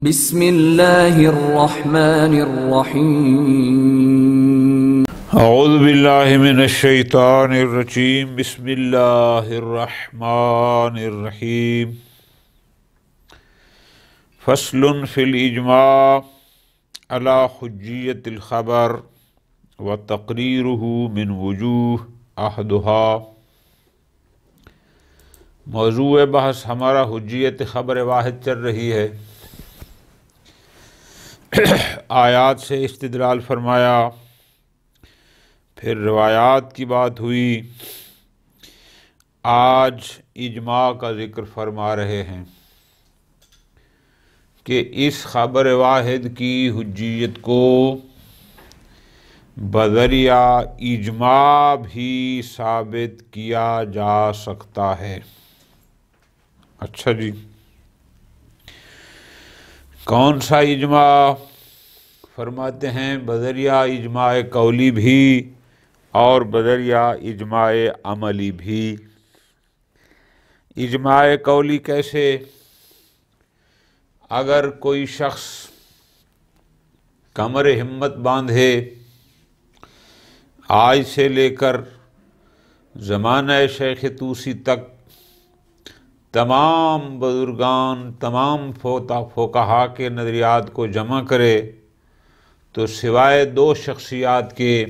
بسم اللہ الرحمن الرحیم اعوذ باللہ من الشیطان الرجیم بسم اللہ الرحمن الرحیم فصل فی الاجماع علی حجیت الخبر وتقریرہ من وجوہ احدها۔ موضوع بحث ہمارا حجیت خبر واحد چل رہی ہے۔ آیات سے استدلال فرمایا، پھر روایات کی بات ہوئی، آج اجماع کا ذکر فرما رہے ہیں کہ اس خبر واحد کی حجیت کو بذریعہ اجماع بھی ثابت کیا جا سکتا ہے۔ اچھا جی، کون سا اجماع؟ فرماتے ہیں بذریعہ اجماع قولی بھی اور بذریعہ اجماع عملی بھی۔ اجماع قولی کیسے؟ اگر کوئی شخص کمر ہمت باندھے، آج سے لے کر زمانہ شیخ طوسی تک تمام بزرگان، تمام فقہا کے نظریات کو جمع کرے تو سوائے دو شخصیات کے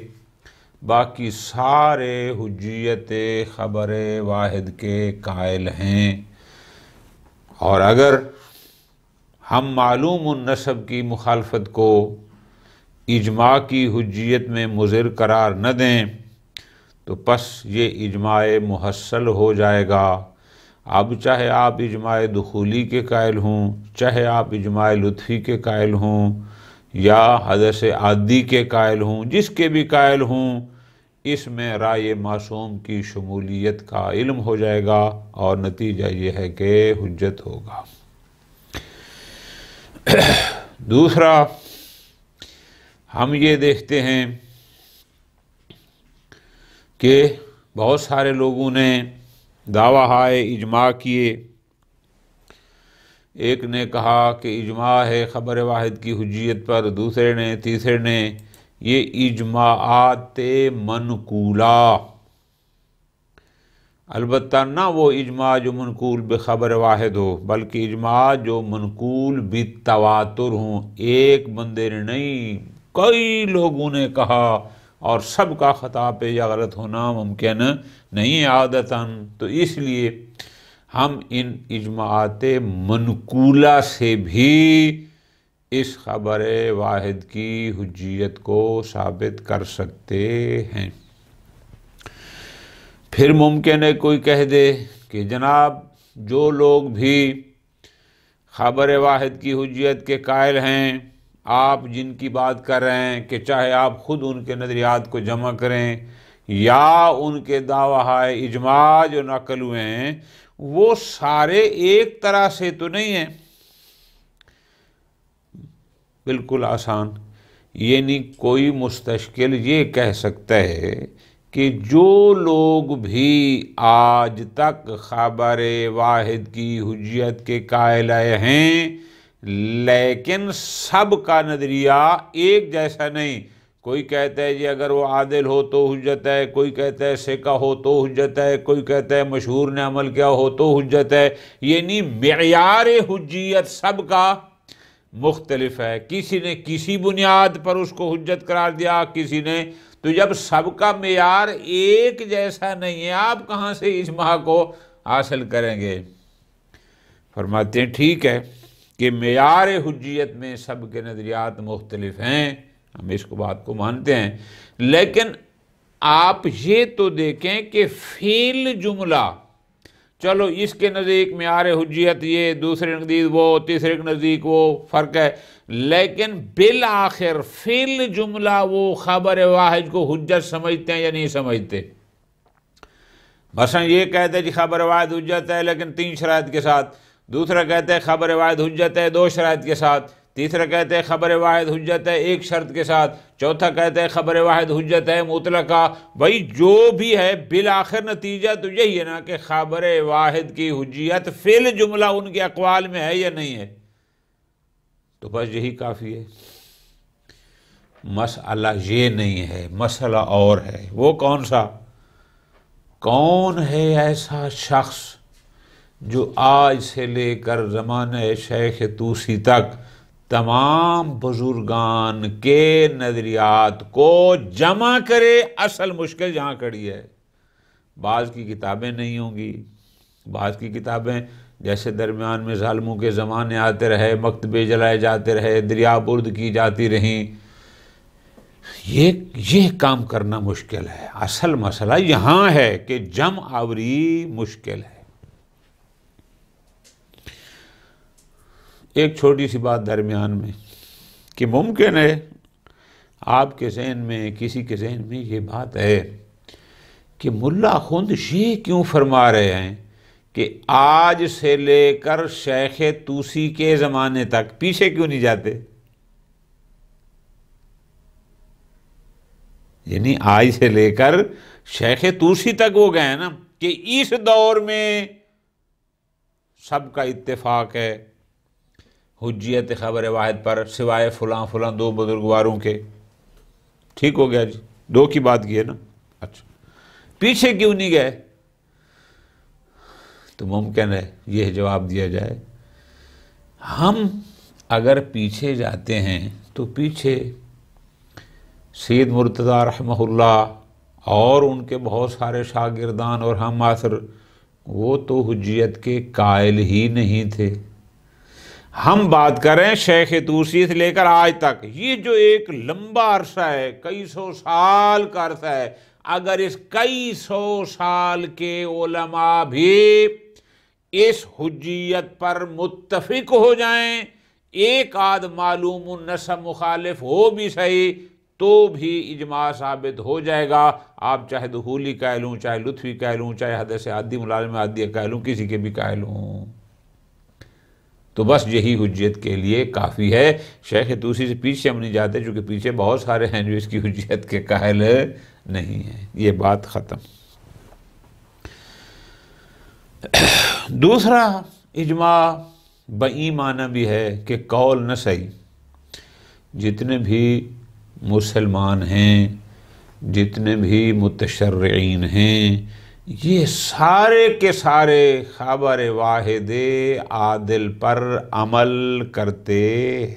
باقی سارے حجیت خبر واحد کے قائل ہیں۔ اور اگر ہم معلوم النسب کی مخالفت کو اجماع کی حجیت میں مضر قرار نہ دیں تو پس یہ اجماع محصل ہو جائے گا۔ اب چاہے آپ اجماع دخولی کے قائل ہوں، چاہے آپ اجماع لطفی کے قائل ہوں یا حدث عادی کے قائل ہوں، جس کے بھی قائل ہوں، اس میں رائے معصوم کی شمولیت کا علم ہو جائے گا اور نتیجہ یہ ہے کہ حجت ہوگا۔ دوسرا، ہم یہ دیکھتے ہیں کہ بہت سارے لوگوں نے دعویٰ اجماع کیے۔ ایک نے کہا کہ اجماع ہے خبر واحد کی حجیت پر، دوسرے نے، تیسرے نے، یہ اجماعات منقولہ، البتہ نہ وہ اجماع جو منقول بخبر واحد ہو، بلکہ اجماع جو منقول بالتواتر ہوں۔ ایک بندے نے نہیں، کئی لوگوں نے کہا، اور سب کا خطا پہ یا غلط ہونا ممکن نہیں عادتاً، تو اس لیے ہم ان اجماعات منقولہ سے بھی اس خبر واحد کی حجیت کو ثابت کر سکتے ہیں۔ پھر ممکن ہے کوئی کہہ دے کہ جناب جو لوگ بھی خبر واحد کی حجیت کے قائل ہیں، آپ جن کی بات کر رہے ہیں کہ چاہے آپ خود ان کے نظریات کو جمع کریں یا ان کے دعویٰ اجماع جو نقل ہوئے ہیں وہ سارے ایک طرح سے تو نہیں ہیں۔ بالکل آسان، یعنی کوئی مستشکل یہ کہہ سکتا ہے کہ جو لوگ بھی آج تک خبر واحد کی حجیت کے قائل ہیں لیکن سب کا نظریہ ایک جیسا نہیں، کوئی کہتا ہے جی اگر وہ عادل ہو تو حجت ہے، کوئی کہتا ہے ثقہ ہو تو حجت ہے، کوئی کہتا ہے مشہور نے عمل کیا ہو تو حجت ہے، یعنی معیار حجیت سب کا مختلف ہے۔ کسی نے کسی بنیاد پر اس کو حجت قرار دیا، کسی نے، تو جب سب کا معیار ایک جیسا نہیں ہے، آپ کہاں سے اجماع کو حاصل کریں گے؟ فرماتے ہیں ٹھیک ہے کہ معیار حجیت میں سب کے نظریات مختلف ہیں، ہم اس کو بات کو مانتے ہیں، لیکن آپ یہ تو دیکھیں کہ فعل جملہ، چلو اس کے نزدیک معیار حجیت یہ، دوسرے نزدیک وہ، تیسرے کے نزدیک وہ، فرق ہے، لیکن بالآخر فعل جملہ وہ خبر واحد کو حجت سمجھتے ہیں یا نہیں سمجھتے؟ مثلا یہ کہتے ہیں جی خبر واحد حجت ہے لیکن 3 شرائط کے ساتھ، دوسرا کہتے ہیں خبر واحد حجت ہے 2 شرائط کے ساتھ، تیسرا کہتے ہیں خبر واحد حجت ہے 1 شرط کے ساتھ، چوتھا کہتے ہیں خبر واحد حجت ہے مطلقہ۔ بھائی جو بھی ہے بالآخر نتیجہ تو یہی ہے نا کہ خبر واحد کی حجیت فعل جملہ ان کے اقوال میں ہے یا نہیں ہے؟ تو بس یہی کافی ہے. مسئلہ یہ نہیں ہے، مسئلہ اور ہے. وہ کون سا؟ کون ہے ایسا شخص جو آج سے لے کر زمانہ شیخ طوسی تک تمام بزرگان کے نظریات کو جمع کرے؟ اصل مشکل جہاں کھڑی ہے. بعض کی کتابیں نہیں ہوں گی، بعض کی کتابیں جیسے درمیان میں ظالموں کے زمانے آتے رہے، مکتبے جلائے جاتے رہے، دریا برد کی جاتی رہیں. یہ کام کرنا مشکل ہے. اصل مسئلہ یہاں ہے کہ جمع آوری مشکل ہے. ایک چھوٹی سی بات درمیان میں کہ ممکن ہے آپ کے ذہن میں، کسی کے ذہن میں یہ بات ہے کہ ملا خند یہ کیوں فرما رہے ہیں کہ آج سے لے کر شیخ طوسی کے زمانے تک، پیچھے کیوں نہیں جاتے؟ یعنی آج سے لے کر شیخ طوسی تک وہ گئے نا کہ اس دور میں سب کا اتفاق ہے حجیت خبر واحد پر، سوائے فلاں فلاں دو بزرگواروں کے. ٹھیک ہو گیا جی، دو کی بات کی ہے نا. اچھا، پیچھے کیوں نہیں گئے؟ تو ممکن ہے یہ جواب دیا جائے ہم اگر پیچھے جاتے ہیں تو پیچھے سید مرتضیٰ رحمہ اللہ اور ان کے بہت سارے شاگردان اور ہم عصر، وہ تو حجیت کے قائل ہی نہیں تھے. ہم بات کریں شیخ طوسی سے لے کر آج تک، یہ جو ایک لمبا عرصہ ہے، کئی سو سال کا عرصہ ہے، اگر اس کئی سو سال کے علماء بھی اس حجیت پر متفق ہو جائیں، ایک آدھ معلوم النسب مخالف ہو بھی صحیح تو بھی اجماع ثابت ہو جائے گا. آپ چاہے دخولی قائل ہوں، چاہے لطفی قائل ہوں، چاہے حدث عادی ملازم عادی قائل ہوں، کسی کے بھی قائل ہوں، تو بس یہی حجیت کے لیے کافی ہے. شیخ طوسی سے پیچھے ہم نہیں جاتے چونکہ پیچھے بہت سارے ہیں جو اس کی حجیت کے قائل نہیں ہیں. یہ بات ختم. دوسرا اجماع بئی معنی بھی ہے کہ قول نہ صحیح. جتنے بھی مسلمان ہیں، جتنے بھی متشرعین ہیں، یہ سارے کے سارے خبر واحد عادل پر عمل کرتے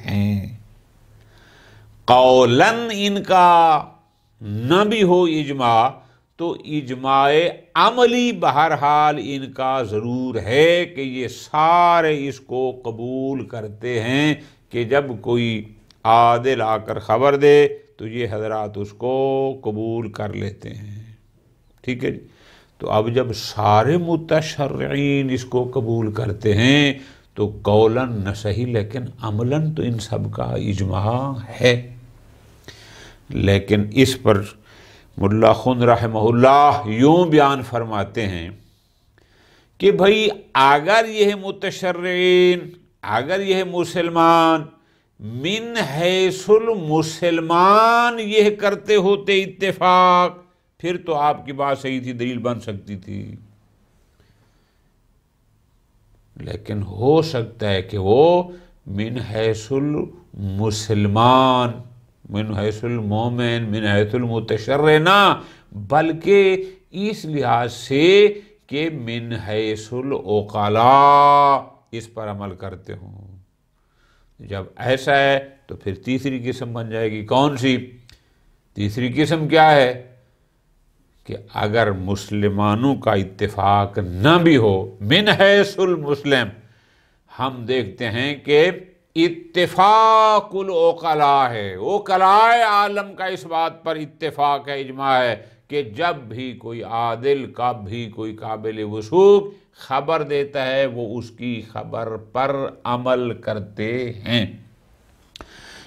ہیں. قولاً ان کا نہ بھی ہو اجماع تو اجماع عملی بہرحال ان کا ضرور ہے کہ یہ سارے اس کو قبول کرتے ہیں کہ جب کوئی عادل آ کر خبر دے تو یہ حضرات اس کو قبول کر لیتے ہیں. ٹھیک ہے جی. تو اب جب سارے متشرعین اس کو قبول کرتے ہیں تو قولاً نہ صحیح لیکن عملاً تو ان سب کا اجماع ہے. لیکن اس پر ملا خن رحمہ اللہ یوں بیان فرماتے ہیں کہ بھئی اگر یہ متشرعین، اگر یہ مسلمان من حیث المسلمان یہ کرتے ہوتے اتفاق، پھر تو آپ کی بات صحیح تھی، دلیل بن سکتی تھی. لیکن ہو سکتا ہے کہ وہ من حیث المسلمان، من حیث المومن، من حیث المتشرع نہ، بلکہ اس لحاظ سے کہ من حیث العقلاء اس پر عمل کرتے ہوں. جب ایسا ہے تو پھر تیسری قسم بن جائے گی. کون سی تیسری قسم؟ کیا ہے کہ اگر مسلمانوں کا اتفاق نہ بھی ہو، من حیث المسلم ہم دیکھتے ہیں کہ اتفاق العقلاء ہے، عقلاء عالم کا اس بات پر اتفاق ہے، اجماع ہے کہ جب بھی کوئی عادل کا بھی کوئی قابل وثوق خبر دیتا ہے وہ اس کی خبر پر عمل کرتے ہیں.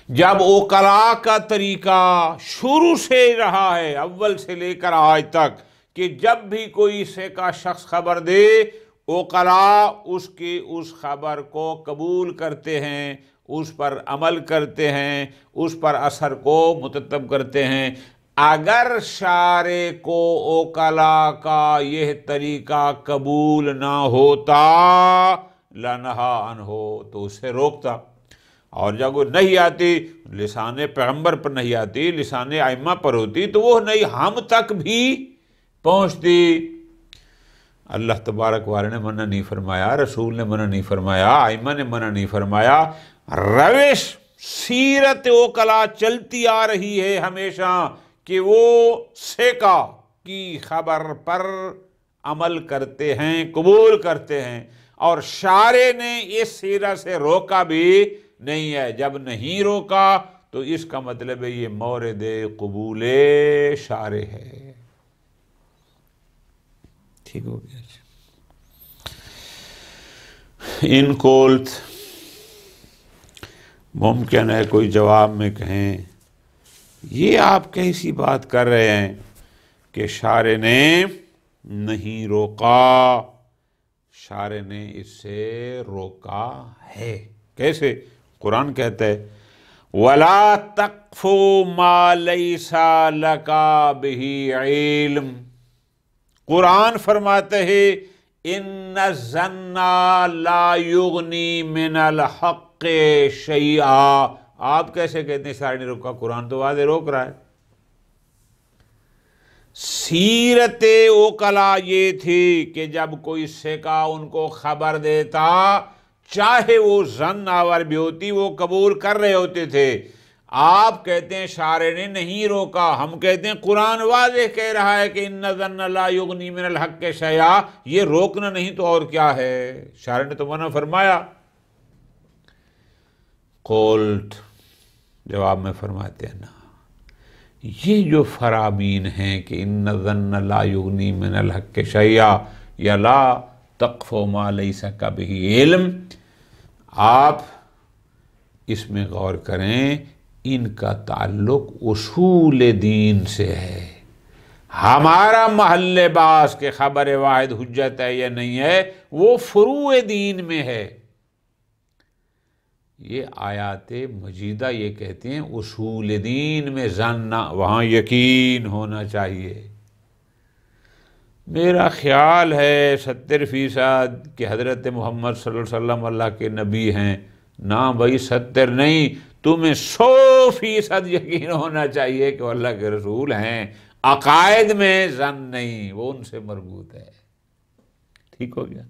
جب عقلاء کا طریقہ شروع سے رہا ہے، اول سے لے کر آج تک، کہ جب بھی کوئی سے کا شخص خبر دے عقلاء اس کی اس خبر کو قبول کرتے ہیں، اس پر عمل کرتے ہیں، اس پر اثر کو مرتب کرتے ہیں. اگر شارع کو عقلاء کا یہ طریقہ قبول نہ ہوتا لنہا عنہ تو اسے روکتا. اور جب وہ نہیں آتی، لسان پیغمبر پر نہیں آتی، لسان ائمہ پر ہوتی، تو وہ نہیں ہم تک بھی پہنچتی۔ اللہ تبارک و تعالی نے منع نہیں فرمایا، رسول نے منع نہیں فرمایا، ائمہ نے منع نہیں فرمایا۔ روش سیرت اوکلا چلتی آ رہی ہے ہمیشہ کہ وہ سیکا کی خبر پر عمل کرتے ہیں، قبول کرتے ہیں، اور شارع نے اس سیرت سے روکا بھی نہیں ہے۔ جب نہیں روکا تو اس کا مطلب ہے یہ مورد قبول شارع ہے۔ ٹھیک ہو گیا؟ ان قولت، ممکن ہے کوئی جواب میں کہیں یہ آپ کیسی بات کر رہے ہیں کہ شارع نے نہیں روکا؟ شارع نے اس سے روکا ہے۔ کیسے؟ قرآن کہتا ہے وَلَا تَقْفُ مَا لَيْسَ لَكَ بِهِ عِلْمٌ۔ قرآن فرماتے ہیں ان الظن لا یغنی من الحق شیئا۔ آپ کیسے کہتے ہیں شارع نے روکا؟ قرآن تو واضح روک رہا ہے۔ سیرت اوکلا یہ تھی کہ جب کوئی سیکا ان کو خبر دیتا، چاہے وہ ظن آور بھی ہوتی، وہ قبول کر رہے ہوتے تھے۔ آپ کہتے ہیں شارع نے نہیں روکا، ہم کہتے ہیں قرآن واضح کہہ رہا ہے کہ ان الظن لا یغنی من الحق شیئا۔ یہ روکنا نہیں تو اور کیا ہے؟ شارع نے تو منع فرمایا۔ قلت، جواب میں فرماتے ہیں نا، یہ جو فرامین ہیں کہ ان الظن لا یغنی من الحق شیئا یا لا تقف ما لیس لک بہ علم، آپ اس میں غور کریں، ان کا تعلق اصول دین سے ہے۔ ہمارا محل باس کہ خبر واحد حجت ہے یا نہیں ہے، وہ فروع دین میں ہے۔ یہ آیات مجیدہ یہ کہتے ہیں اصول دین میں ظن، وہاں یقین ہونا چاہیے۔ میرا خیال ہے 70% کہ حضرت محمد صلی اللہ علیہ وسلم اللہ کے نبی ہیں۔ نہ بھائی 70 نہیں، تمہیں 100% یقین ہونا چاہیے کہ وہ اللہ کے رسول ہیں۔ عقائد میں ظن نہیں، وہ ان سے مربوط ہے۔ ٹھیک ہو گیا؟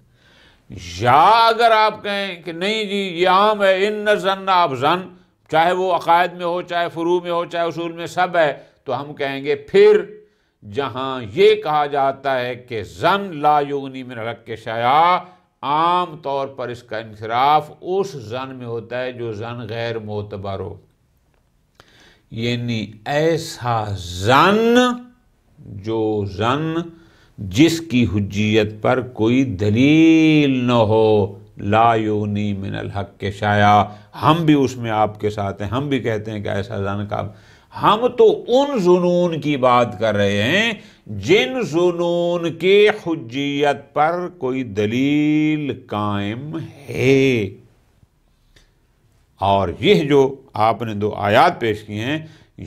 یا اگر آپ کہیں کہ نہیں جی یہ عام ہے، ان ظن، آپ ظن چاہے وہ عقائد میں ہو، چاہے فروع میں ہو، چاہے اصول میں، سب ہے، تو ہم کہیں گے پھر جہاں یہ کہا جاتا ہے کہ ظن لا یغنی من الحق شیئا، عام طور پر اس کا انصراف اس ظن میں ہوتا ہے جو ظن غیر معتبر ہو، یعنی ایسا ظن جو ظن جس کی حجیت پر کوئی دلیل نہ ہو، لا یغنی من الحق شیئا۔ ہم بھی اس میں آپ کے ساتھ ہیں، ہم بھی کہتے ہیں کہ ایسا ظن کا، ہم تو ان ظنون کی بات کر رہے ہیں جن ظنون کے حجیت پر کوئی دلیل قائم ہے۔ اور یہ جو آپ نے 2 آیات پیش کی ہیں،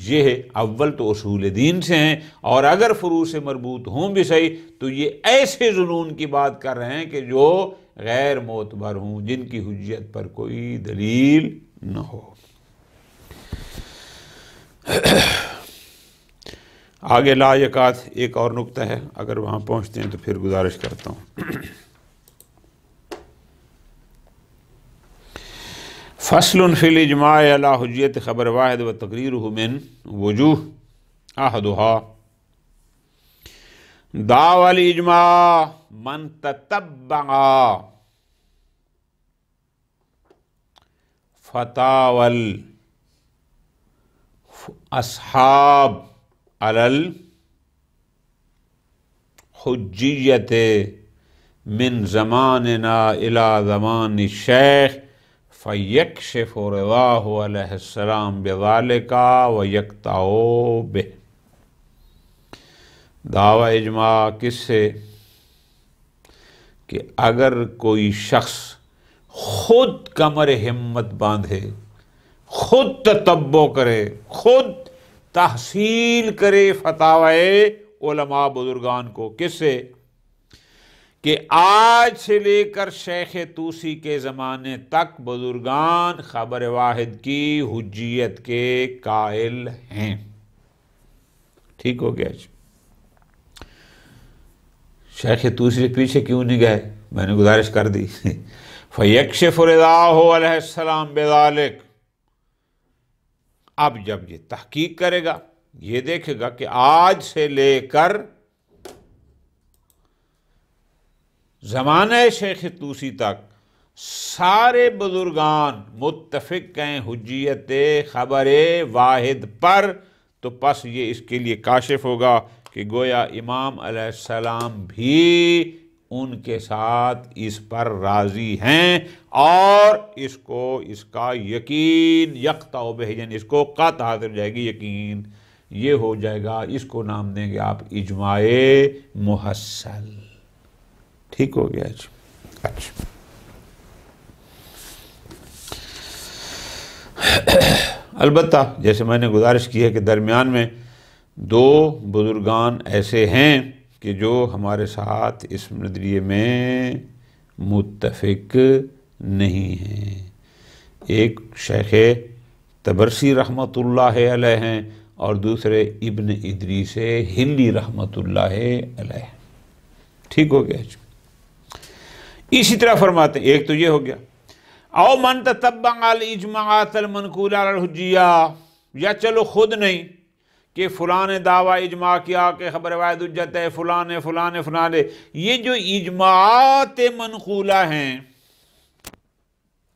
یہ اول تو اصول دین سے ہیں، اور اگر فروع سے مربوط ہوں بھی صحیح، تو یہ ایسے ظنون کی بات کر رہے ہیں کہ جو غیر معتبر ہوں، جن کی حجیت پر کوئی دلیل نہ ہو۔ آگے لا یکات ایک اور نقطہ ہے، اگر وہاں پہنچتے ہیں تو پھر گزارش کرتا ہوں۔ فصل فی الاجماع علی حجیت خبر واحد و تقریرہ من وجوہ احدھا دعوی الاجماع من تتبع فتاوی اصحاب علی الحجیت من زماننا الى زمان الشیخ فیکشف رضاہ علیہ السلام بذالک ویقطع بہ۔ دعوی اجماع کس سے؟ کہ اگر کوئی شخص خود کمر ہمت باندھے، خود تتبع کرے، خود تحصیل کرے فتاوی علماء بزرگان کو، کس سے؟ کہ آج سے لے کر شیخ طوسی کے زمانے تک بزرگان خبر واحد کی حجیت کے قائل ہیں۔ ٹھیک ہو گیا جی۔ شیخ طوسی پیچھے کیوں نہیں گئے؟ میں نے گزارش کر دی۔ فَيَكْشِفُ رِضَاهُ علیہ السلام بِذَلِكَ، اب جب یہ تحقیق کرے گا، یہ دیکھے گا کہ آج سے لے کر زمانہ شیخ طوسی تک سارے بزرگان متفق ہیں حجیت خبر واحد پر، تو پس یہ اس کے لیے کاشف ہوگا کہ گویا امام علیہ السلام بھی ان کے ساتھ اس پر راضی ہیں، اور اس کا یقین یقطع بہ، یعنی اس کو قطع حاصل ہو جائے گی، یقین یہ ہو جائے گا۔ اس کو نام دیں گے آپ اجماع محصل۔ ٹھیک ہو گیا جی۔ اچھا، البتہ جیسے میں نے گزارش کی ہے کہ درمیان میں دو بزرگان ایسے ہیں کہ جو ہمارے ساتھ اس نظریے میں متفق نہیں ہیں۔ ایک شیخ طبرسی رحمۃ اللہ علیہ ہیں، اور دوسرے ابن ادریس ہلی رحمۃ اللہ علیہ۔ ٹھیک ہو گیا جی۔ اسی طرح فرماتے ہیں، ایک تو یہ ہو گیا، او من تتبع الاجماعات المنقولہ علی الحجیہ، یا چلو خود نہیں کہ فلاں نے دعویٰ اجماع کیا کہ خبر واحد حجت ہے، فلاں نے فلاں نے فلاں نے، یہ جو اجماعات منقولہ ہیں،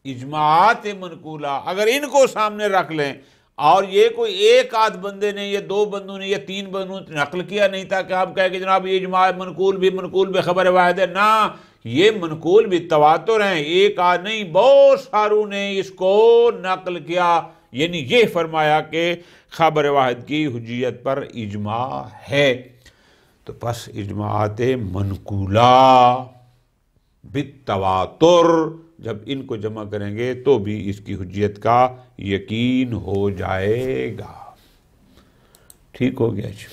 اجماعات منقولہ اگر ان کو سامنے رکھ لیں، اور یہ کوئی ایک آدھ بندے نے یا دو بندوں نے یا تین بندوں نے نقل کیا نہیں تھا کہ آپ کہیں کہ جناب یہ اجماع منقول بھی خبر واحد ہے، نہ، یہ منقول بھی تواتر ہیں، ایک آدھ نہیں بہت ساروں نے اس کو نقل کیا، یعنی یہ فرمایا کہ خبر واحد کی حجیت پر اجماع ہے۔ تو پس اجماعات منقولہ بالتواتر جب ان کو جمع کریں گے تو بھی اس کی حجیت کا یقین ہو جائے گا۔ ٹھیک ہو گیا جی۔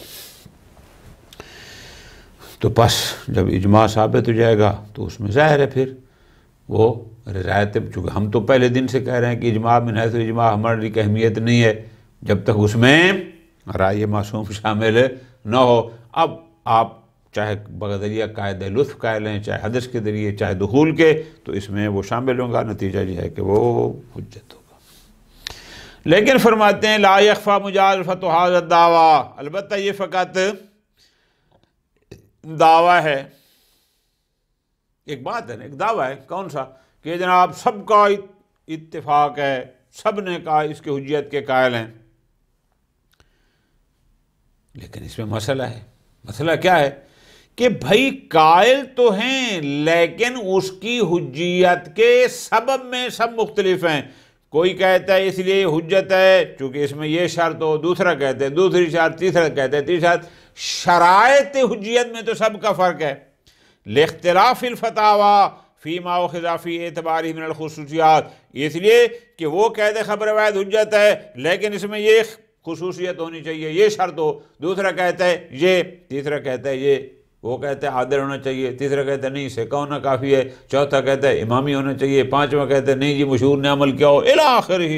تو پس جب اجماع ثابت ہو جائے گا تو اس میں ظاہر ہے پھر وہ رضایت، چونکہ ہم تو پہلے دن سے کہہ رہے ہیں کہ اجماع من حیث اجماع ہماری کی اہمیت نہیں ہے جب تک اس میں رائے معصوم شامل نہ ہو۔ اب آپ چاہے بذریعہ قاعدہ لطف قائل لیں، چاہے حدث کے ذریعے، چاہے دخول کے، تو اس میں وہ شامل ہوں گا، نتیجہ یہ ہے کہ وہ حجت ہوگا۔ لیکن فرماتے ہیں لا یخفی مجازفۃ ھذا الدعویٰ، البتہ یہ فقط دعویٰ ہے، ایک بات ہے نا، ایک دعویٰ ہے، کون سا؟ کہ جناب سب کا اتفاق ہے، سب نے کہا اس کے حجیت کے قائل ہیں، لیکن اس میں مسئلہ ہے۔ مسئلہ کیا ہے؟ کہ بھائی قائل تو ہیں، لیکن اس کی حجیت کے سبب میں سب مختلف ہیں۔ کوئی کہتا ہے اس لیے حجت ہے چونکہ اس میں یہ شرط ہو، دوسرا کہتا ہے دوسری شرط، تیسرا کہتا ہے تیسری شرط۔ شرائط حجیت میں تو سب کا فرق ہے۔ لاختلاف الفتاویٰ فیما اخذ فی اعتبارہ من الخصوصیات، اس لیے کہ وہ کہتے خبر واحد حجت ہے لیکن اس میں یہ خصوصیت ہونی چاہیے، یہ شرط ہو، دوسرا کہتا ہے یہ، تیسرا کہتا ہے یہ، وہ کہتا ہے عادل ہونا چاہیے، تیسرا کہتا ہے نہیں سکہ ہونا کافی ہے، چوتھا کہتا ہے امامی ہونا چاہیے، پانچواں کہتا ہے نہیں جی مشہور نے عمل کیا ہو، الی آخرہ۔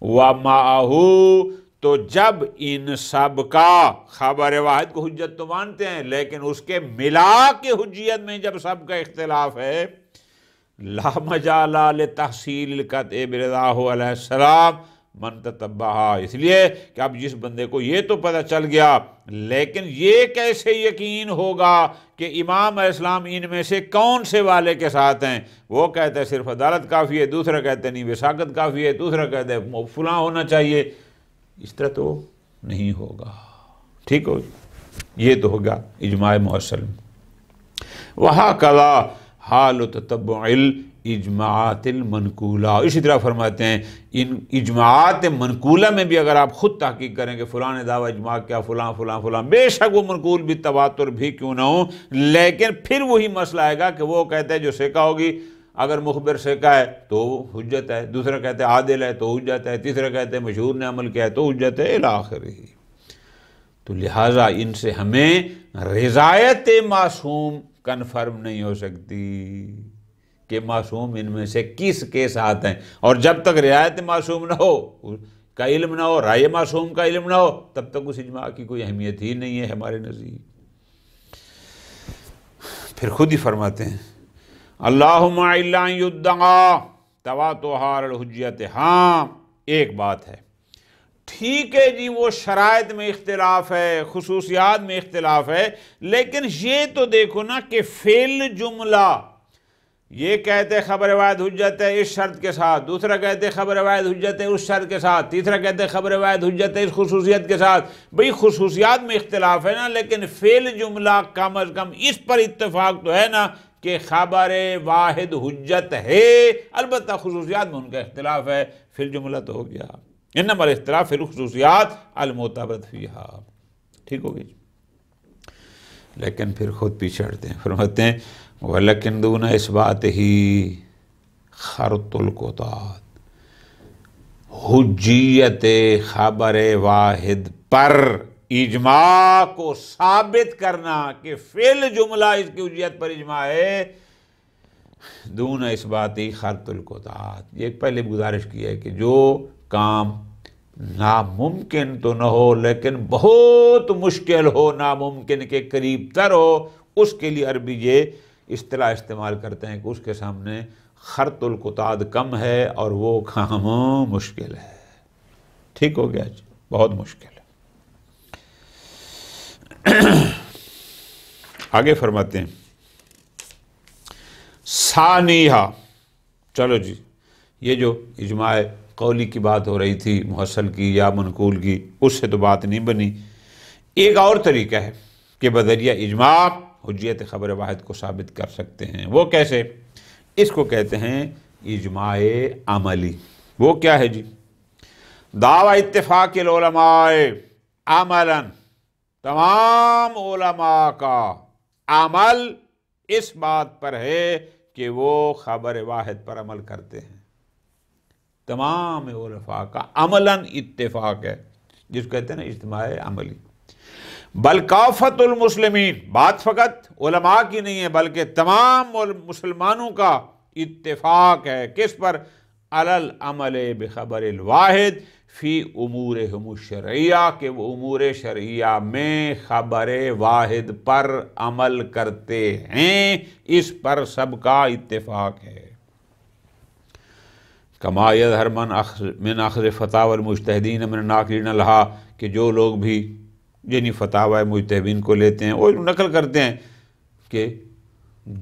وَمَعَهُ، تو جب ان سب کا خبر واحد کو حجت تو مانتے ہیں، لیکن اس کے ملا کے حجیت میں جب سب کا اختلاف ہے، لا مجال لتحصیل القطع برضاہ علیہ السلام من تتبعہا، اس لیے کہ اب جس بندے کو یہ تو پتہ چل گیا، لیکن یہ کیسے یقین ہوگا کہ امام علیہ السلام ان میں سے کون سے والے کے ساتھ ہیں؟ وہ کہتا ہے صرف عدالت کافی ہے، دوسرا کہتا ہے نہیں وثاقت کافی ہے، دوسرا کہتا ہے فلاں ہونا چاہیے، اس طرح تو نہیں ہوگا۔ ٹھیک ہو، یہ تو ہوگا اجماع محصل۔ وہکذا حال تتبع الاجماعات المنقولہ، اسی طرح فرماتے ہیں ان اجماعات منقولہ میں بھی اگر آپ خود تحقیق کریں کہ فلاں نے دعویٰ اجماع کیا، فلاں فلاں فلاں، بے شک وہ منقول بھی تواتر بھی کیوں نہ ہو، لیکن پھر وہی مسئلہ آئے گا کہ وہ کہتا ہے جو سکہ ہوگی، اگر مخبر سکہ ہے تو حجت ہے، دوسرا کہتا ہے عادل ہے تو حجت ہے، تیسرا کہتا ہے مشہور نے عمل کیا ہے تو حجت ہے، الی آخرہ۔ تو لہٰذا ان سے ہمیں رضایت معصوم کنفرم نہیں ہو سکتی کہ معصوم ان میں سے کس کے ساتھ ہیں، اور جب تک رعایت معصوم نہ ہو کا علم نہ ہو، رائے معصوم کا علم نہ ہو، تب تک اس اجماع کی کوئی اہمیت ہی نہیں ہے ہمارے نزدیک۔ پھر خود ہی فرماتے ہیں اللہم الا ان یدعا تواتر الحجت۔ ہاں ایک بات ہے، ٹھیک ہے جی وہ شرائط میں اختلاف ہے، خصوصیات میں اختلاف ہے، لیکن یہ تو دیکھو نا کہ فعل جملہ یہ کہتے خبر واحد حجت ہے اس شرط کے ساتھ، دوسرا کہتے خبر واحد حجت ہے اس شرط کے ساتھ، تیسرا کہتے خبر واحد حجت ہے اس خصوصیت کے ساتھ۔ بھئی خصوصیات میں اختلاف ہے نا، لیکن فعل جملہ کم از کم اس پر اتفاق تو ہے نا کہ خبر واحد حجت ہے، البتہ خصوصیات میں ان کا اختلاف ہے، فعل جملہ تو ہو گیا۔ انما الاختلاف فی الخصوصیات المعتبرۃ فیہا، ٹھیک ہو گئی۔ لیکن پھر خود پیچھے ہٹتے ہیں، فرماتے ہیں وَلَكِنْ دُونَ إِثْبَاتِهِ خَرْطُ الْقُطَعَاتِ، حجیت خبر واحد پر اجماع کو ثابت کرنا کہ فعل جملہ اس کی حجیت پر اجماع ہے، دون اثباتی خرط القطعات، یہ پہلے گزارش کی ہے کہ جو کام ناممکن تو نہ ہو لیکن بہت مشکل ہو، ناممکن کے قریب تر ہو، اس کے لیے عربی یہ اصطلاح استعمال کرتے ہیں کہ اس کے سامنے خرط القطعات کم ہے اور وہ کام مشکل ہے۔ ٹھیک ہو گیا جی، بہت مشکل ہے۔ آگے فرماتے ہیں ثانیہ، چلو جی یہ جو اجماع قولی کی بات ہو رہی تھی، محصل کی یا منقول کی، اس سے تو بات نہیں بنی۔ ایک اور طریقہ ہے کہ بذریعہ اجماع حجیت خبر واحد کو ثابت کر سکتے ہیں، وہ کیسے؟ اس کو کہتے ہیں اجماع عملی۔ وہ کیا ہے جی؟ دعوی اتفاق العلماء عملا، تمام علماء کا عمل اس بات پر ہے کہ وہ خبر واحد پر عمل کرتے ہیں، تمام علماء کا عملاً اتفاق ہے، جس کو کہتے ہیں نا اجتماع عملی۔ بل کافت المسلمین، بات فقط علماء کی نہیں ہے بلکہ تمام مسلمانوں کا اتفاق ہے، کس پر؟ علی العمل بخبر الواحد فی امورہم الشرعیہ، کہ وہ امور شرعیہ میں خبر واحد پر عمل کرتے ہیں، اس پر سب کا اتفاق ہے۔ کما یظہر من اخذ فتاوی المجتہدین من الناقلین لہا، کہ جو لوگ بھی یعنی فتاوی مجتہدین کو لیتے ہیں، وہ نقل کرتے ہیں کہ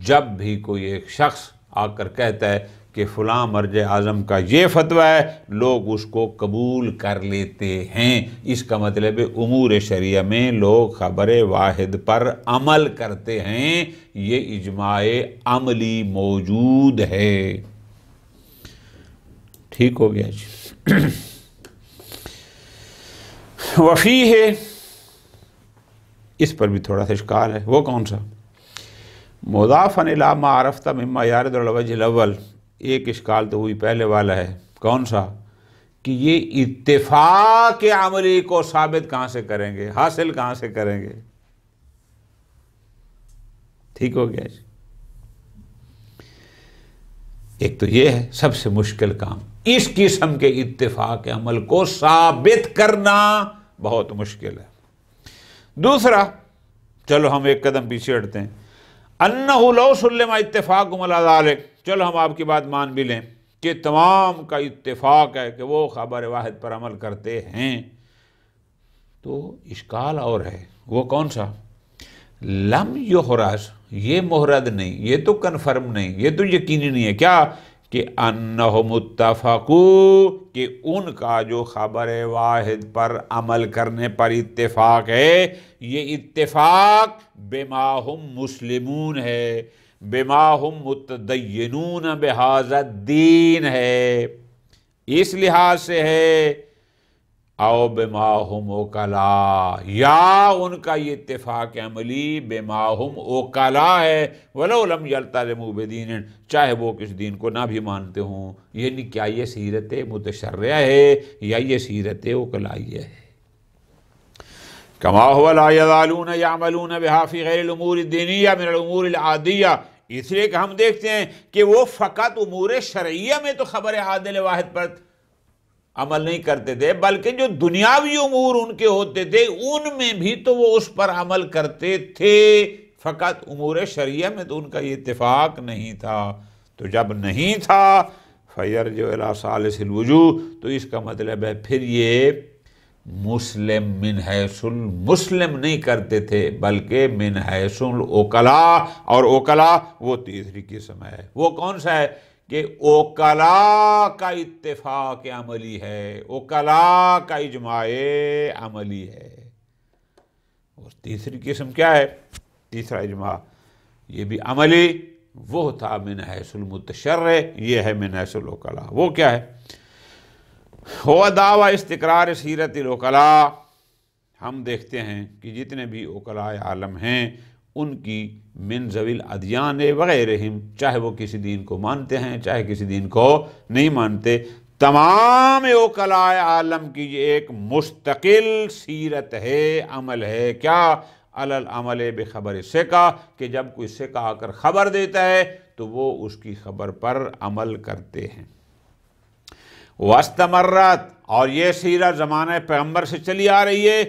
جب بھی کوئی ایک شخص آ کر کہتا ہے کہ فلاں مرجع اعظم کا یہ فتویٰ ہے، لوگ اس کو قبول کر لیتے ہیں۔ اس کا مطلب ہے امور شریعہ میں لوگ خبر واحد پر عمل کرتے ہیں، یہ اجماع عملی موجود ہے۔ ٹھیک ہو گیا جی۔ وفیہ، اس پر بھی تھوڑا سا اشکال ہے، وہ کون سا؟ مضافا الی ما عرفت مما یارد علی الوجہ الاول، ایک اشکال تو وہی پہلے والا ہے، کون سا؟ کہ یہ اتفاق عملی کو ثابت کہاں سے کریں گے، حاصل کہاں سے کریں گے؟ ٹھیک ہو گیا جی۔ ایک تو یہ ہے سب سے مشکل کام، اس قسم کے اتفاق عمل کو ثابت کرنا بہت مشکل ہے۔ دوسرا، چلو ہم ایک قدم پیچھے ہٹتے ہیں، انہ لو سلم اتفاقهم علی ذلک، چلو ہم آپ کی بات مان بھی لیں کہ تمام کا اتفاق ہے کہ وہ خبر واحد پر عمل کرتے ہیں، تو اشکال اور ہے، وہ کون سا؟ لم یحرز، یہ محرد نہیں، یہ تو کنفرم نہیں، یہ تو یقینی نہیں ہے، کیا؟ کہ انہم اتفقوا، کہ ان کا جو خبر واحد پر عمل کرنے پر اتفاق ہے، یہ اتفاق بما ہم مسلمون ہے، بما ہم متدینون بہذا الدین ہے، اس لحاظ سے ہے، او بما ہم اوکلا، یا ان کا یہ اتفاق عملی بما ہم اوکلا ہے، ولو لم یلتزموا بدین، چاہے وہ کس دین کو نہ بھی مانتے ہوں، یعنی کیا یہ سیرت متشرعہ ہے یا یہ سیرت اوکلائیہ ہے؟ کما هو لا یزالون یعملون بها فی غیر الامور الدینیہ من الامور العادیہ، اس لیے کہ ہم دیکھتے ہیں کہ وہ فقط امور شرعیہ میں تو خبر عادل واحد پر عمل نہیں کرتے تھے، بلکہ جو دنیاوی امور ان کے ہوتے تھے ان میں بھی تو وہ اس پر عمل کرتے تھے، فقط امور شرعیہ میں تو ان کا یہ اتفاق نہیں تھا۔ تو جب نہیں تھا فَيَرْجِعُ إِلَىٰ ثَالِثِ الْوُجُوهِ، تو اس کا مطلب ہے پھر یہ مسلم من حیث المسلم نہیں کرتے تھے، بلکہ من حیث العقلاء، اور عقلاء وہ تیسری قسم ہے۔ وہ کون سا ہے؟ کہ عقلاء کا اتفاق عملی ہے، عقلاء کا اجماع عملی ہے۔ اور تیسری قسم کیا ہے؟ تیسرا اجماع یہ بھی عملی، وہ تھا من حیث المتشرع، یہ ہے من حیث العقلاء۔ وہ کیا ہے؟ ہوا دعویٰ استقرار سیرت العقلاء۔ ہم دیکھتے ہیں کہ جتنے بھی عقلاء عالم ہیں ان کی من ذوی الادیان وغیرہم، چاہے وہ کسی دین کو مانتے ہیں چاہے کسی دین کو نہیں مانتے، تمام عقلاء عالم کی یہ ایک مستقل سیرت ہے، عمل ہے۔ کیا؟ علی العمل بخبر ثقہ، کہ جب کوئی ثقہ آ کر خبر دیتا ہے تو وہ اس کی خبر پر عمل کرتے ہیں۔ واستمرت، اور یہ سیرت زمانہ پیغمبر سے چلی آ رہی ہے،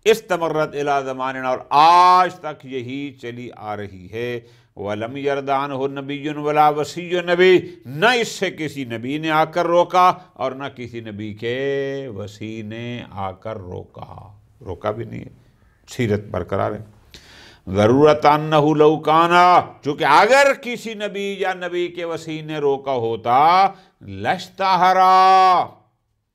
استمرت الی زماننا، اور آج تک یہی چلی آ رہی ہے۔ وَلَمْ يَرْضَ عَنْهُ نَبِيٌّ وَلَا وَصِيٌّ نبی، نہ اس سے کسی نبی نے آ کر روکا اور نہ کسی نبی کے وصی نے آ کر روکا بھی نہیں ہے، سیرت برقرار ہے۔ ضرورت انہ لو کانا، چونکہ اگر کسی نبی یا نبی کے وصی نے روکا ہوتا، لشتہرا،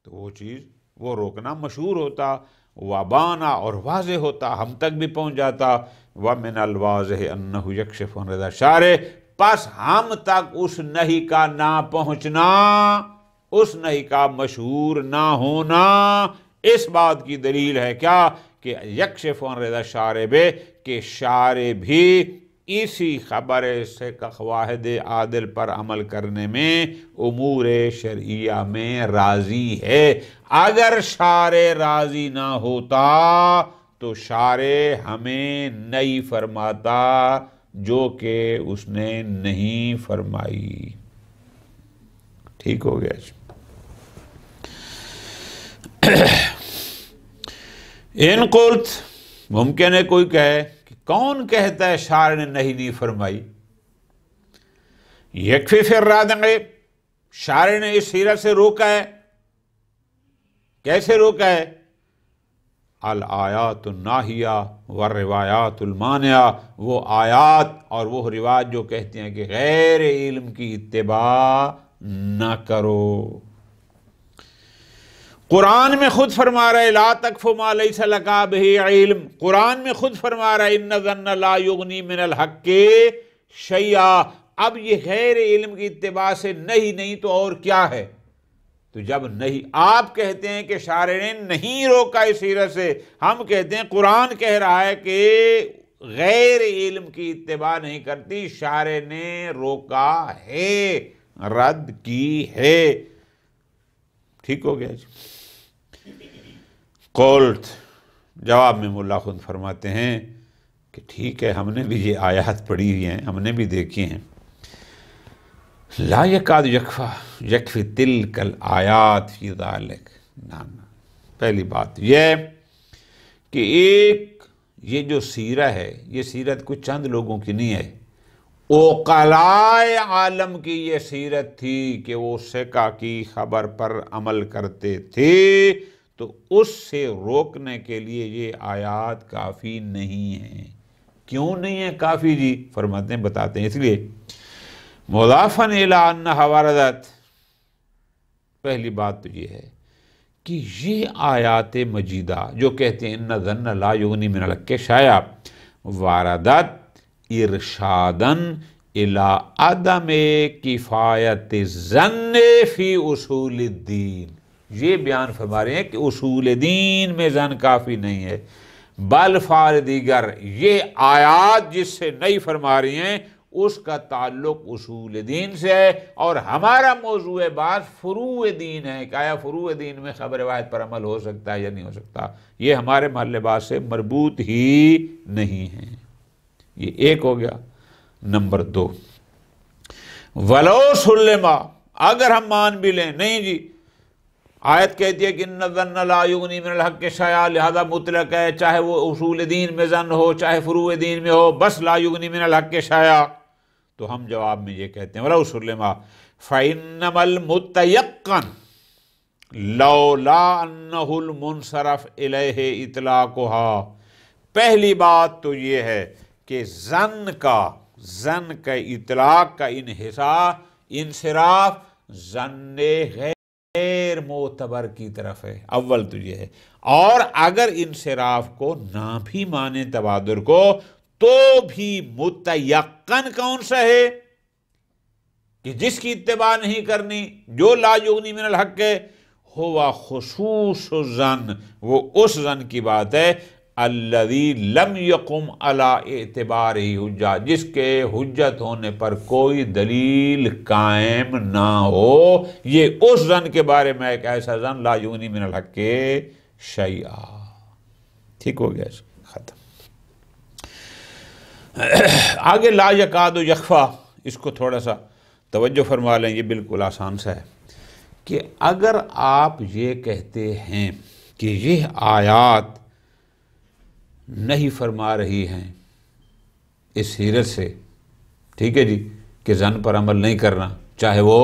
تو وہ چیز، وہ روکنا مشہور ہوتا، وبانا، اور واضح ہوتا، ہم تک بھی پہنچ جاتا۔ ومن الواضح انہ یکشف عن رضا الشارع، پس ہم تک اس نہی کا نہ پہنچنا، اس نہی کا مشہور نہ ہونا، اس بات کی دلیل ہے کیا؟ کہ یکشف عن رضا الشارع، کہ شارع بھی اسی خبر سے واحد عادل پر عمل کرنے میں امور شرعیہ میں راضی ہے۔ اگر شارع راضی نہ ہوتا تو شارع ہمیں نہیں فرماتا جو کہ اس نے نہیں فرمائی۔ ٹھیک ہو گیا جی۔ ان قلت، ممکن ہے کوئی کہے کہ کون کہتا ہے شارع نے نہیں فرمائی؟ یکفی فی الردع، شارع نے اس سیرت سے روکا ہے۔ کیسے روکا ہے؟ الآیات الناہیہ والروایات المانعہ، وہ آیات اور وہ روایات جو کہتے ہیں کہ غیر علم کی اتباع نہ کرو۔ قرآن میں خود فرما رہا ہے لا تقف ما لیس لک بہ علم، قرآن میں خود فرما رہا ہے ان الظن لا یغنی من الحق شیئا۔ اب یہ غیر علم کی اتباع سے نہیں تو اور کیا ہے؟ تو جب نہیں، آپ کہتے ہیں کہ شارع نے نہیں روکا اس سیرت سے، ہم کہتے ہیں قرآن کہہ رہا ہے کہ غیر علم کی اتباع نہیں کرتی، شارع نے روکا ہے، رد کی ہے۔ ٹھیک ہو گیا جی۔ قلت، جواب میں ملا خود فرماتے ہیں کہ ٹھیک ہے، ہم نے بھی یہ آیات پڑھی ہوئی ہیں، ہم نے بھی دیکھی ہیں۔ لا یکاد یکفی تلک الآیات فی ذالک، نہ، پہلی بات یہ کہ ایک یہ جو سیرہ ہے، یہ سیرت کچھ چند لوگوں کی نہیں ہے، عقلاء عالم کی یہ سیرت تھی کہ وہ ثقہ کی خبر پر عمل کرتے تھے، تو اس سے روکنے کے لیے یہ آیات کافی نہیں ہیں۔ کیوں نہیں ہیں کافی جی؟ فرماتے ہیں، بتاتے ہیں، اس لیے مضافاً الی انھا وردت، پہلی بات تو یہ ہے کہ یہ آیات مجیدہ جو کہتے ہیں ان الظن لا یغنی من الحق شیئا، واردت ارشاداً الی عدم کفایت الظن فی اصول الدین، یہ بیان فرما رہے ہیں کہ اصول دین میں ظن کافی نہیں ہے، بل فار دیگر، یہ آیات جس سے نہیں فرما رہی ہیں اس کا تعلق اصول دین سے ہے، اور ہمارا موضوع بات فروع دین ہے کہ آیا فروع دین میں خبر واحد پر عمل ہو سکتا ہے یا نہیں ہو سکتا، یہ ہمارے محل بات سے مربوط ہی نہیں ہے۔ یہ ایک ہو گیا۔ نمبر 2، وَلَوْ سُلِّمَ، اگر ہم مان بھی لیں، نہیں جی آیت کہتی ہے کہ اِنَّ الظَّنَّ لَا يُغْنِي مِنَ الْحَقِّ شَيْئًا، لہذا مطلق ہے، چاہے وہ اصول دین میں ظن ہو چاہے فروع دین میں ہو، بس لا یغنی من الحق شیئا۔ تو ہم جواب میں یہ کہتے ہیں وَلَوْ سُلِّمَ فَإِنَّمَا الْمُتَيَقَّنُ لَوْلَا أَنَّهُ الْمُنصَرَفُ إِلَيْهِ إِطْلَاقُهَا، پہلی بات تو یہ ہے کہ ظن کا اطلاق کا انصراف ظن غیر معتبر کی طرف ہے، اول تو یہ ہے، اور اگر انصراف کو نہ بھی مانے تبادر کو تو بھی متیقن کون سا ہے کہ جس کی اتباع نہیں کرنی، جو لا یغنی من الحق ہے، ہوا خصوص الظن، وہ اس ظن کی بات ہے الذی لم یقم علی اعتبارہ حجہ، جس کے حجت ہونے پر کوئی دلیل قائم نہ ہو، یہ اس ظن کے بارے میں ایک ایسا ظن لا یغنی من الحق شیئا۔ ٹھیک ہو گیا، ختم۔ آگے لا یکاد یخفا، اس کو تھوڑا سا توجہ فرما لیں، یہ بالکل آسان سا ہے کہ اگر آپ یہ کہتے ہیں کہ یہ آیات نہیں فرما رہی ہیں اس سیرت سے، ٹھیک ہے جی، کہ ظن پر عمل نہیں کرنا، چاہے وہ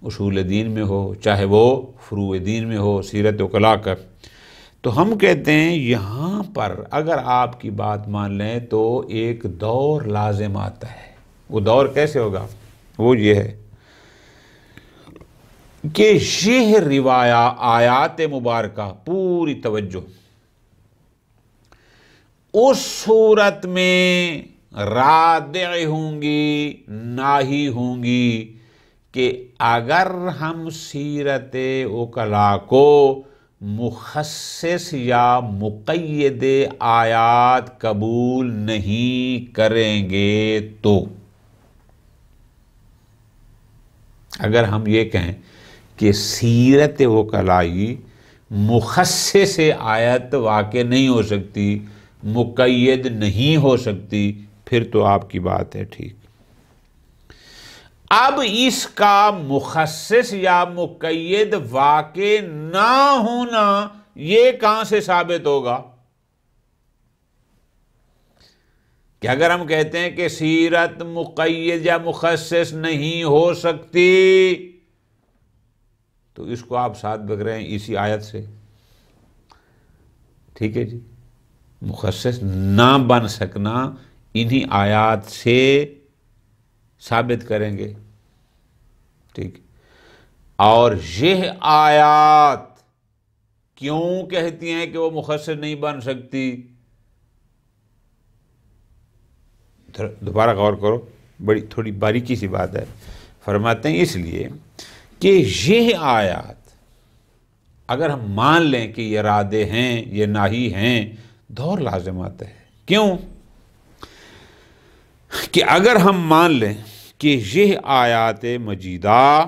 اصول دین میں ہو چاہے وہ فروع دین میں ہو، سیرت وکلا کا، تو ہم کہتے ہیں یہاں پر اگر آپ کی بات مان لیں تو ایک دور لازم آتا ہے۔ وہ دور کیسے ہوگا؟ وہ یہ ہے کہ یہ روایہ آیات مبارکہ پوری توجہ اس صورت میں رادع ہوں گی، ناہی ہوں گی کہ اگر ہم سیرت وکلا کو مخصص یا مقید آیات قبول نہیں کریں گے تو، اگر ہم یہ کہیں کہ سیرت وکلائی مخصص آیت واقع نہیں ہو سکتی، مقید نہیں ہو سکتی، پھر تو آپ کی بات ہے ٹھیک۔ اب اس کا مخصص یا مقید واقع نہ ہونا یہ کہاں سے ثابت ہوگا؟ کہ اگر ہم کہتے ہیں کہ سیرت مقید یا مخصص نہیں ہو سکتی تو اس کو آپ ساتھ بک رہے ہیں اسی آیت سے، ٹھیک ہے جی، مخصص نہ بن سکنا انہی آیات سے ثابت کریں گے، ٹھیک۔ اور یہ آیات کیوں کہتی ہیں کہ وہ مخصص نہیں بن سکتی؟ دوبارہ غور کرو، بڑی تھوڑی باریکی سی بات ہے۔ فرماتے ہیں اس لیے کہ یہ آیات اگر ہم مان لیں کہ یہ رادے ہیں، یہ ناہی ہیں، دور لازم آتا ہے۔ کیوں؟ کہ اگر ہم مان لیں کہ یہ آیات مجیدہ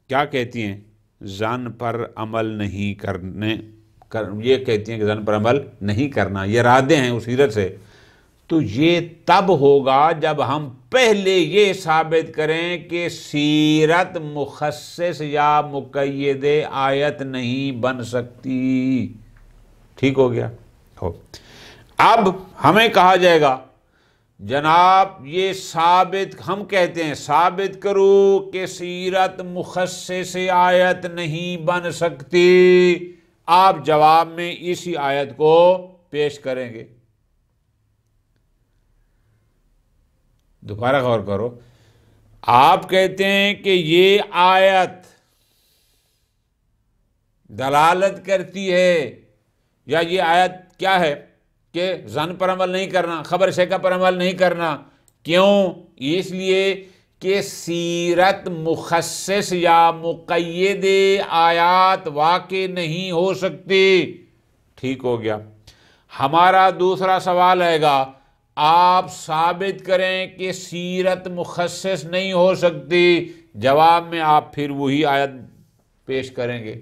کیا کہتی ہیں؟ ظن پر عمل نہیں کرنے، یہ کہتی ہیں کہ ظن پر عمل نہیں کرنا، یہ رادے ہیں اس سیرت سے، تو یہ تب ہوگا جب ہم پہلے یہ ثابت کریں کہ سیرت مخصص یا مقید آیت نہیں بن سکتی۔ ٹھیک ہو گیا؟ ہو۔ اب ہمیں کہا جائے گا جناب یہ ثابت، ہم کہتے ہیں ثابت کرو کہ سیرت مخصص آیت نہیں بن سکتی، آپ جواب میں اسی آیت کو پیش کریں گے۔ دوبارہ غور کرو، آپ کہتے ہیں کہ یہ آیت دلالت کرتی ہے، یا یہ آیت کیا ہے کہ ظن پر عمل نہیں کرنا، خبر شکا پر عمل نہیں کرنا۔ کیوں؟ اس لیے کہ سیرت مخصص یا مقید آیات واقع نہیں ہو سکتی۔ ٹھیک ہو گیا۔ ہمارا دوسرا سوال آئے گا، آپ ثابت کریں کہ سیرت مخصص نہیں ہو سکتی، جواب میں آپ پھر وہی آیت پیش کریں گے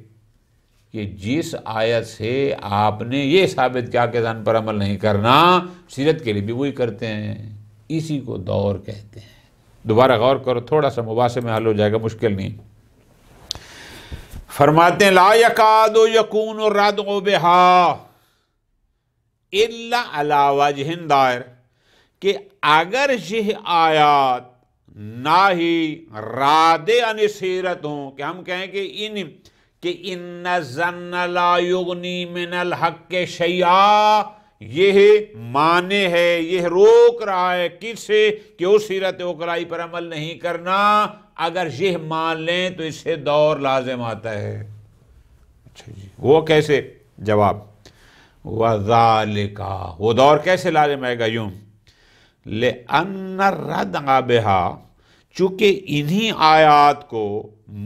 کہ جس آیت سے آپ نے یہ ثابت کیا کہ ظن پر عمل نہیں کرنا، سیرت کے لیے بھی وہی کرتے ہیں، اسی کو دور کہتے ہیں۔ دوبارہ غور کرو، تھوڑا سا مباحثے میں حل ہو جائے گا، مشکل نہیں۔ فرماتے ہیں لا یکاد یکون الردع بہا الا علی وجہ دائر، کہ اگر یہ آیات نہ ہی راد عن سیرت ہوں، کہ ہم کہیں کہ ان الظن لا یغنی من الحق شیئا، یہ مانے ہے، یہ روک رہا ہے کس سے کہ وہ سیرت اقرائی پر عمل نہیں کرنا، اگر یہ مان لیں تو اس سے دور لازم آتا ہے۔ اچھا جی، وہ کیسے؟ جواب وَذَلِكَ، وہ دور کیسے لازم آئے گا؟ یوں لِأَنَّ الرَّدْعَ بِهَا، چونکہ انہی آیات کو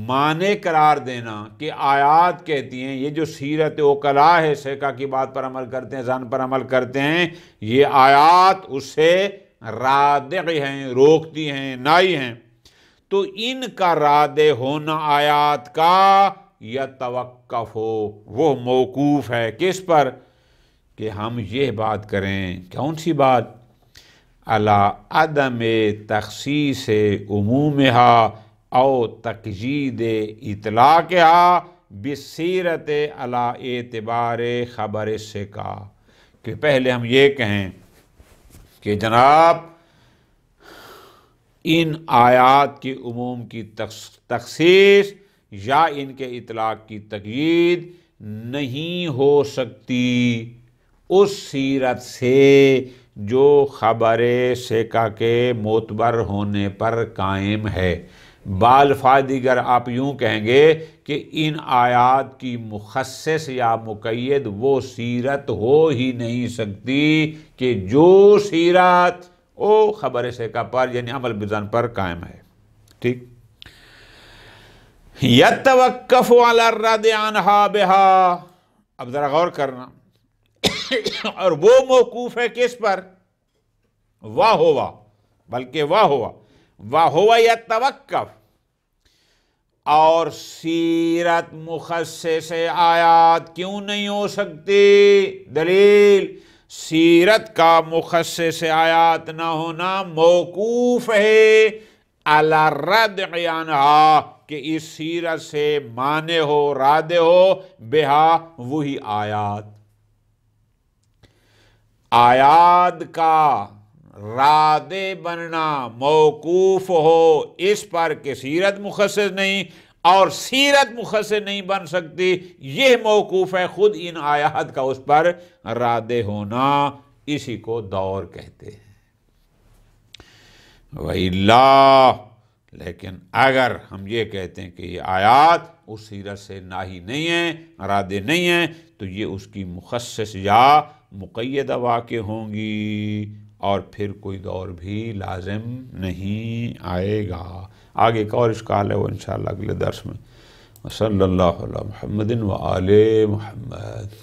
مانے قرار دینا، کہ آیات کہتی ہیں یہ جو سیرت اوکلا ہے، سیکا کی بات پر عمل کرتے ہیں، ظن پر عمل کرتے ہیں، یہ آیات اس سے رادع ہیں، روکتی ہیں، نائی ہیں، تو ان کا رادع ہونا آیات کا یتوقف ہو، وہ موقوف ہے کس پر؟ کہ ہم یہ بات کریں، کون سی بات؟ علی عدم تخصیص عمومها او تقیید اطلاقها بصیرت علی اعتبار خبر سکا، کہ پہلے ہم یہ کہیں کہ جناب ان آیات کی عموم کی تخصیص یا ان کے اطلاق کی تقیید نہیں ہو سکتی اس سیرت سے جو خبر سکا کے معتبر ہونے پر قائم ہے۔ بالفاظ دیگر آپ یوں کہیں گے کہ ان آیات کی مخصص یا مقید وہ سیرت ہو ہی نہیں سکتی کہ جو سیرت او خبر سکا پر یعنی عمل بظن پر قائم ہے۔ ٹھیک، یتوقف علی الرد عنہا بہا، اب ذرا غور کرنا، اور وہ موقوف ہے کس پر؟ واہ ہوا، بلکہ واہ ہوا یتوقف، اور سیرت مخصص آیات کیوں نہیں ہو سکتی؟ دلیل، سیرت کا مخصص آیات نہ ہونا موقوف ہے علی الرد عنہا، کہ اس سیرت سے مانے ہو، رادع ہو، بہا وہی آیات کا رادع بننا موقوف ہو اس پر کہ سیرت مخصص نہیں، اور سیرت مخصص نہیں بن سکتی، یہ موقوف ہے خود ان آیات کا اس پر رادع ہونا، اسی کو دور کہتے ہیں۔ وَإِلَّا، لیکن اگر ہم یہ کہتے ہیں کہ یہ آیات اس سیرت سے ناہی نہیں ہیں، رادع نہیں ہیں، تو یہ اس کی مخصص یا مقیدہ واقع ہوں گی، اور پھر کوئی دور بھی لازم نہیں آئے گا۔ آگے ایک اور اشکال ہے، وہ انشاءاللہ اگلے درس میں۔ صلی اللہ علی محمد و آل محمد۔